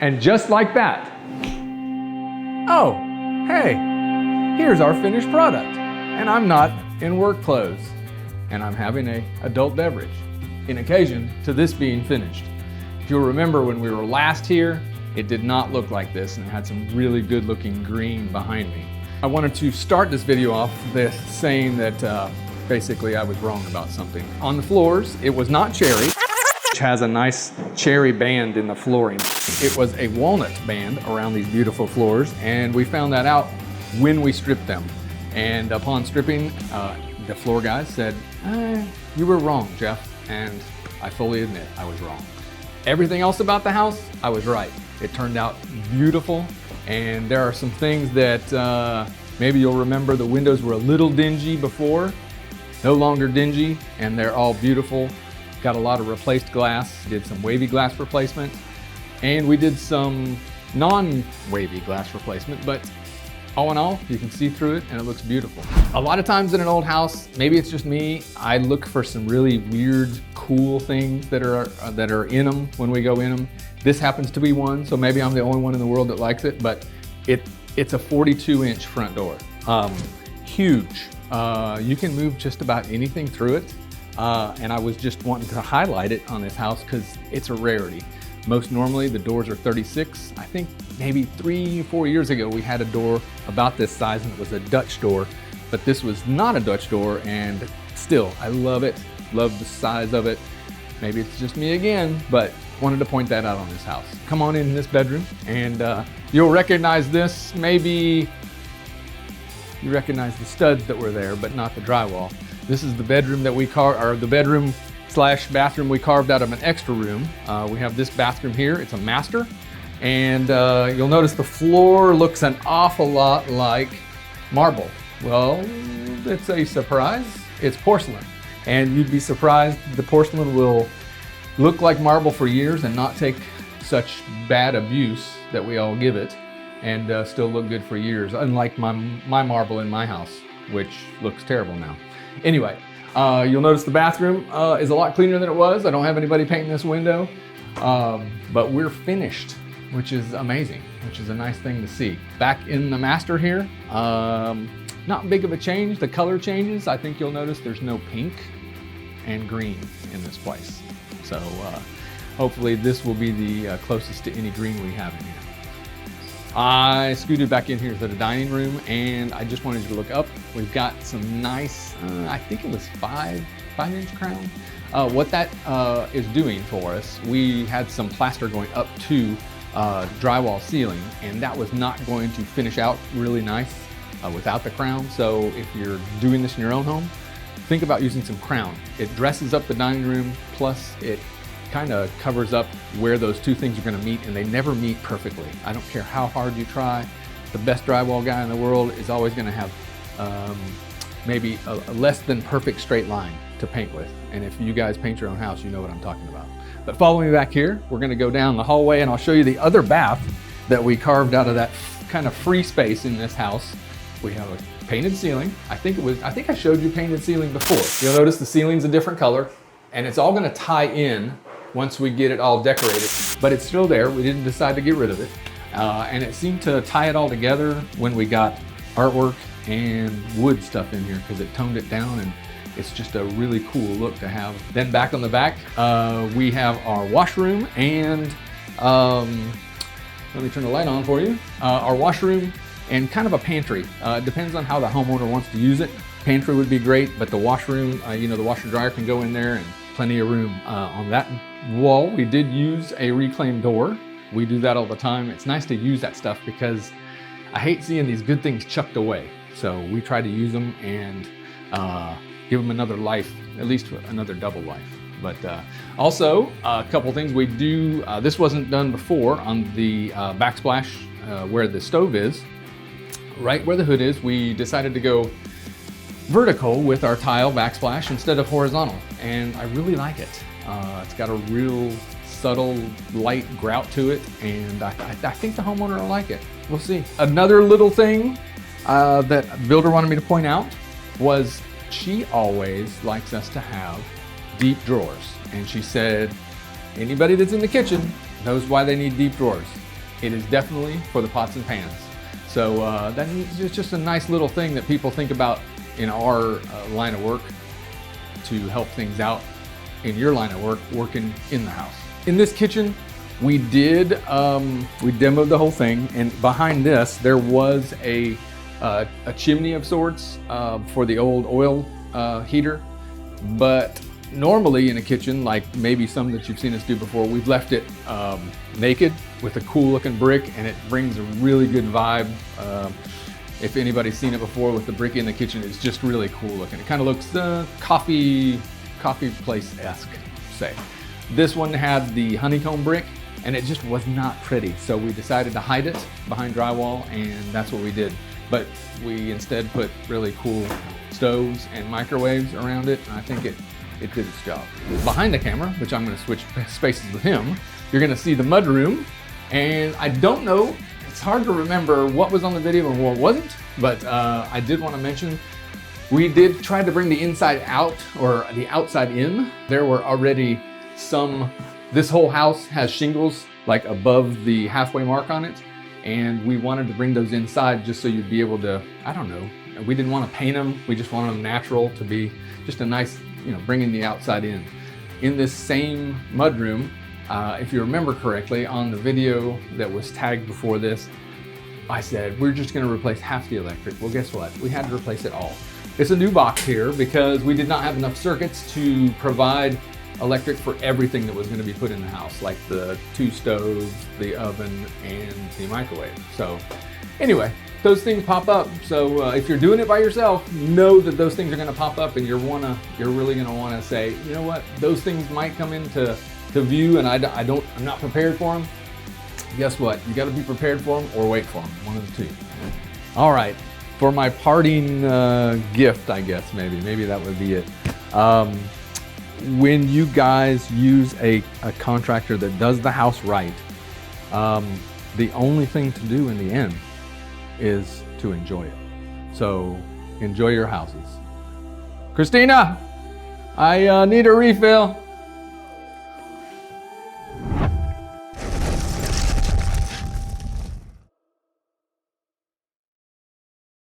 And just like that, oh, hey, here's our finished product. And I'm not in work clothes, and I'm having an adult beverage in occasion to this being finished. If you'll remember when we were last here, it did not look like this, and it had some really good looking green behind me. I wanted to start this video off with saying that basically I was wrong about something. On the floors, it was not cherry, which has a nice cherry band in the flooring. It was a walnut band around these beautiful floors, and we found that out when we stripped them. And upon stripping, the floor guys said, you were wrong, Jeff. And I fully admit I was wrong. Everything else about the house, I was right. It turned out beautiful. And there are some things that maybe you'll remember. The windows were a little dingy before, no longer dingy, and they're all beautiful. Got a lot of replaced glass, did some wavy glass replacement, and we did some non-wavy glass replacement, but all in all, you can see through it and it looks beautiful. A lot of times in an old house, maybe it's just me, I look for some really weird, cool things that are in them when we go in them. This happens to be one, so maybe I'm the only one in the world that likes it, but it's a 42-inch front door. Huge. You can move just about anything through it. And I was just wanting to highlight it on this house because it's a rarity. Most normally the doors are 36. I think maybe 3-4 years ago we had a door about this size and it was a Dutch door, but this was not a Dutch door, and still I love it, love the size of it. Maybe it's just me again, but wanted to point that out on this house. Come on in this bedroom and you'll recognize this. Maybe you recognize the studs that were there, but not the drywall. This is the bedroom that we bedroom/bathroom we carved out of an extra room. We have this bathroom here. It's a master. And you'll notice the floor looks an awful lot like marble. Well, it's a surprise. It's porcelain. And you'd be surprised the porcelain will look like marble for years and not take such bad abuse that we all give it, and still look good for years, unlike my marble in my house, which looks terrible now. Anyway, you'll notice the bathroom is a lot cleaner than it was. I don't have anybody painting this window, but we're finished, which is amazing, which is a nice thing to see. Back in the master here, not big of a change. The color changes. I think you'll notice there's no pink and green in this place. So hopefully this will be the closest to any green we have in here. I scooted back in here to the dining room, and I just wanted you to look up. We've got some nice, I think it was 5-inch crown. What that is doing for us, we had some plaster going up to drywall ceiling, and that was not going to finish out really nice without the crown. So if you're doing this in your own home, think about using some crown. It dresses up the dining room, plus it kind of covers up where those two things are going to meet, and they never meet perfectly. I don't care how hard you try. The best drywall guy in the world is always going to have maybe a less than perfect straight line to paint with. And if you guys paint your own house, you know what I'm talking about. But follow me back here. We're going to go down the hallway, and I'll show you the other bath that we carved out of that kind of free space in this house. We have a painted ceiling. I think I showed you painted ceiling before. You'll notice the ceiling's a different color, and it's all going to tie in once we get it all decorated, but it's still there. We didn't decide to get rid of it. And it seemed to tie it all together when we got artwork and wood stuff in here, because it toned it down, and it's just a really cool look to have. Then back on the back, we have our washroom and, let me turn the light on for you. Our washroom and kind of a pantry. It depends on how the homeowner wants to use it. Pantry would be great, but the washroom, the washer dryer can go in there, and plenty of room. On that wall, we did use a reclaimed door. We do that all the time. It's nice to use that stuff because I hate seeing these good things chucked away. So we try to use them and give them another life, at least another double life. But also, a couple things we do, this wasn't done before on the backsplash where the stove is. Right where the hood is, we decided to go vertical with our tile backsplash instead of horizontal, and I really like it. It's got a real subtle light grout to it, and I think the homeowner will like it. We'll see. Another little thing that builder wanted me to point out was she always likes us to have deep drawers, and she said anybody that's in the kitchen knows why they need deep drawers. it is definitely for the pots and pans. So that is just a nice little thing that people think about in our line of work to help things out in your line of work, working in the house. In this kitchen, we demoed the whole thing, and behind this there was a chimney of sorts for the old oil heater. But normally in a kitchen, like maybe some that you've seen us do before, we've left it naked with a cool looking brick, and it brings a really good vibe. If anybody's seen it before with the brick in the kitchen, it's just really cool looking. It kind of looks coffee place-esque, say. This one had the honeycomb brick, and it just was not pretty. So we decided to hide it behind drywall, and that's what we did. But we instead put really cool stoves and microwaves around it, and I think it did its job. Behind the camera, which I'm gonna switch spaces with him, you're gonna see the mudroom, and I don't know, it's hard to remember what was on the video and what wasn't, but I did wanna mention, we did try to bring the inside out, or the outside in. There were already this whole house has shingles like above the halfway mark on it, and we wanted to bring those inside just so you'd be able to, I don't know, we didn't want to paint them, we just wanted them natural to be just a nice, bringing the outside in. In this same mudroom, if you remember correctly, on the video that was tagged before this, I said, we're just gonna replace half the electric. Well, guess what? We had to replace it all. It's a new box here because we did not have enough circuits to provide electric for everything that was going to be put in the house, like the 2 stoves, the oven, and the microwave. So anyway, those things pop up. So if you're doing it by yourself, know that those things are going to pop up, and you're really going to want to say, you know what, those things might come into view, and I'm not prepared for them. Guess what? You got to be prepared for them or wait for them. One of the two. All right, for my parting gift, I guess maybe that would be it. When you guys use a contractor that does the house right, the only thing to do in the end is to enjoy it. So enjoy your houses. Christina, I need a refill.